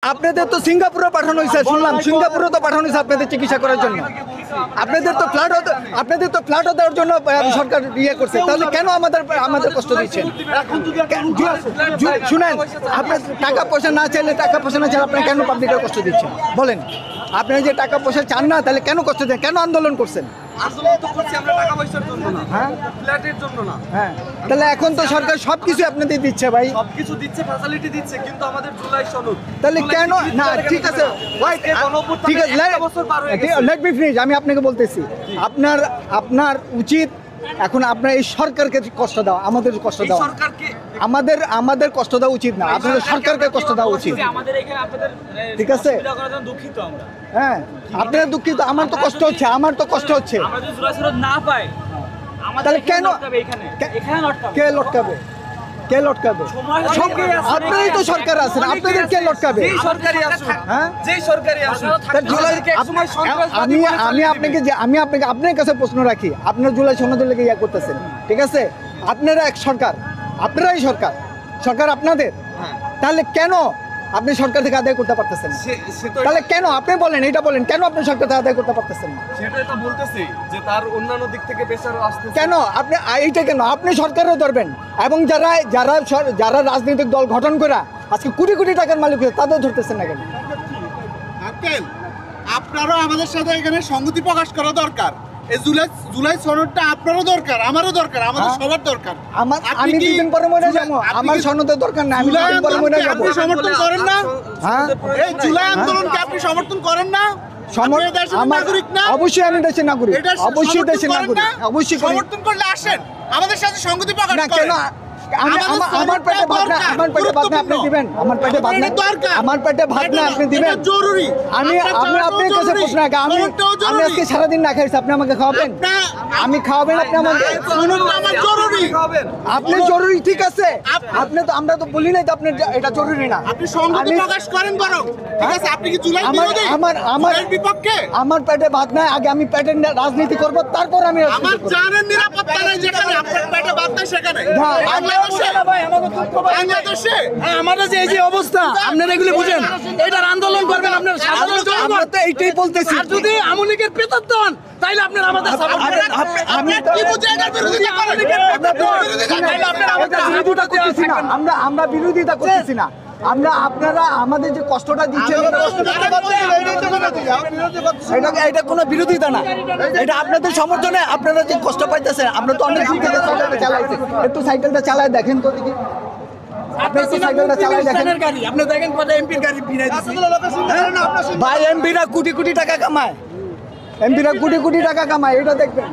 আপনাদের তো সিঙ্গাপুরে পাঠানো হয়েছে, শুনলাম সিঙ্গাপুরে তো পাঠানো হয়েছে আপনাদের চিকিৎসা করার জন্য। আপনাদের তো ফ্ল্যাটও দেওয়ার জন্য সরকার ইয়ে করছে, তাহলে কেন আমাদের কষ্ট দিচ্ছেন? শুনেন, আপনার টাকা পয়সা না চাইলে আপনারা কেন পাবলিকের কষ্ট দিচ্ছেন বলেন? আপনারা যে টাকা পয়সা চান না, তাহলে কেন কষ্ট দেন? কেন আন্দোলন করছেন? হ্যাঁ, তাহলে এখন তো সরকার সবকিছু আপনাদের দিচ্ছে ভাই, সবকিছু দিচ্ছে, ফ্যাসিলিটি দিচ্ছে, কিন্তু আমাদের জুলাই সনদ। তাহলে কেন না? ঠিক আছে, ঠিক আছে, লেট মি ফিনিশ। আমি আপনাকে বলতেছি, আপনার উচিত এখন আপনার এই সরকারকে কষ্ট দাও, আমাদের কষ্ট দাও, আমাদের কষ্ট দেওয়া উচিত না, আপনাদের সরকারকে কষ্ট দেওয়া উচিত। ঠিক আছে, হ্যাঁ, আপনারা দুঃখিত, আমার তো কষ্ট হচ্ছে, তাহলে কেন কে লটকাবে? আপনারাই তো সরকার আছেন, আপনাদের কে লটকাবে? আমি আপনার কাছে প্রশ্ন রাখি, আপনার জুলাই সনদের লেগে ইয়া করতেছেন, ঠিক আছে, আপনারাই সরকার আপনাদের, তাহলে কেন আপনি সরকার থেকে আদায় করতে পারতেছেন? তাহলে কেন আপনি বলেন, এটা বলেন, কেন আপনি সরকার থেকে আদায় করতে পারতেছেন না? সেটাই তো বলতেছি যে তার অন্যান্য দিক থেকে প্রেসারও আসছে। কেন আপনি এইটা কেন আপনি সরকারও ধরবেন, এবং যারা রাজনৈতিক দল গঠন করে আজকে কোটি কোটি টাকার মালিক হয়েছে তাদের ধরতেছেন না কেন? আপনারও আমাদের সাথে এখানে সংহতি প্রকাশ করা দরকার। এই জুলাই সনদটা আপনারও দরকার, আমারও দরকার, আমাদের সবার দরকার। আমি দুদিন পরে মরে যাবো, আমার সনদের দরকার না, আমি দুদিন পরে মরে যাবো। আপনি সমর্থন করেন না? হ্যাঁ, এই জুলাই আন্দোলনকে আপনি সমর্থন করেন না? নাগরিক না? অবশ্যই আমি দেশের নাগরিক, অবশ্যই দেশের নাগরিক, অবশ্যই সমর্থন করলে আসেন আমাদের সাথে সংহতি প্রকাশ না কেন? করেন। আমার পেটে ভাত না আপনি দিবেন? আমার পেটে ভাত না আপনি দিবেন? জরুরি। আমি আপনার কাছে প্রশ্ন রাখি, আমি আজকে সারাদিন না খাইছি, আপনি আমাকে খাওয়াবেন? আপনি খাওয়াবেন? আপনি আমাকে জরুরি। আপনি জরুরি, ঠিক আছে, আপনি তো, আমরা তো বলি নাই তো আপনি এটা জরুরি না। আপনি সংহতি প্রকাশ করেন বরং, ঠিক আছে? আপনি কি জুলাই বিরোধী? আমার বিপক্ষে? আমার পেটে ভাত নাই, আগে আমি পেটের রাজনীতি করব, তারপর আমি আমার জানের নিরাপত্তা নাই, যেখানে আপনার পেটে ভাত নাই সেখানে। আমাদের যে এই যে অবস্থা, আপনারা এগুলো বুঝেন, এটার আন্দোলন করবেন আপনারা সাধারণ জনগণ। আমরা তো এইটাই বলতেছি, আর যদি আওয়ামী লীগের প্রেতাত্ম হন, তাইলে আপনারা আমাদের সাপোর্ট করেন। আমি কি বুঝে এটার বিরোধিতা করেন? তাইলে আপনারা আমাদের বিরোধিতা করতেছি না, আমরা বিরোধিতা করতেছি না, আপনারা আমাদের যে কষ্টটা দিচ্ছেন, এটা কোনো বিরোধিতা না, এটা আপনাদের সমর্থনে আপনারা যে কষ্ট পাইতেছেন। আপনারা তো অনেক দূর থেকে সাইকেলটা চালাইছেন, একটু সাইকেলটা চালায় দেখেন তো দেখি, আপনি একটু সাইকেলটা চালায় দেখেন। আপনি দেখেন কত এমপির গাড়ি ফিরাই দিচ্ছে ভাই, এমপিরা কোটি কোটি টাকা কামায়, এটা দেখবেন।